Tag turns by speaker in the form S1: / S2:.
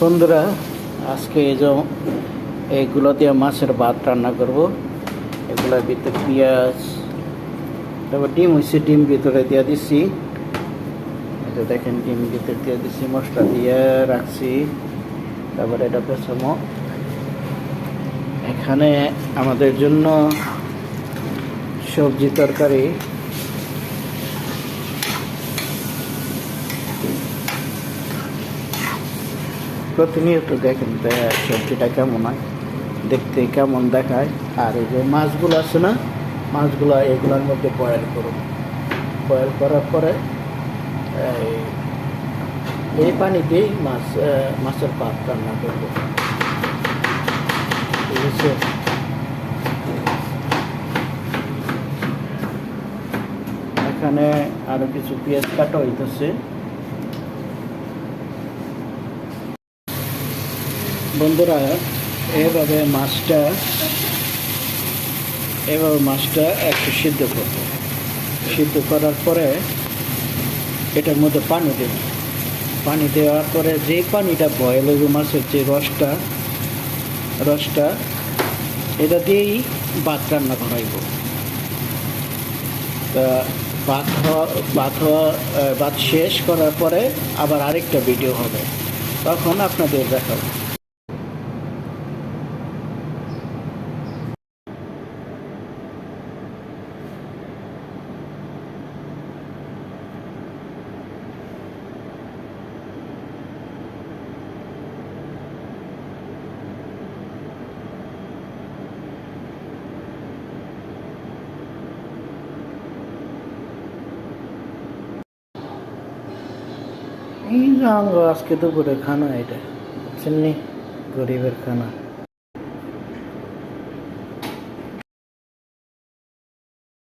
S1: বন্ধুরা, আজকে এইগুলো দিয়ে মাছের ভাত রান্না করব। এগুলোর ভিতরে পেঁয়াজ, তারপর ডিম হয়েছে, ডিম ভিতরে দিয়ে দিচ্ছি। এটা দেখেন, ডিম ভিতরে দিয়ে দিচ্ছি, মশলা দিয়ে রাখছি। তারপরে এটা পেছামো। এখানে আমাদের জন্য সবজি তরকারি, প্রতিনিয়ত দেখেন সবজিটা কেমন হয়, দেখতে কেমন দেখায়। আর এই যে মাছগুলো আছে না, মাছগুলো এগুলোর মধ্যে বয়েল করব। বয়েল করার পরে এই পানিতেই মাছের ভাত রান্না করব। ঠিক আছে, এখানে আরো কিছু পেঁয়াজ কাটা হইতেছে। বন্ধুরা, এভাবে মাছটা একটু সিদ্ধ করব। সিদ্ধ করার পরে এটার মধ্যে পানি দেব। পানি দেওয়ার পরে যে পানিটা বয়েল হইব, মাছের যে রসটা এটা দিয়েই ভাত রান্না করাইব। তা ভাত শেষ করার পরে আবার আরেকটা ভিডিও হবে, তখন আপনাদের দেখাবো। এই যে আজকে দুপুরে খানা, এটা বুঝছেন নি, গরিবের খানা।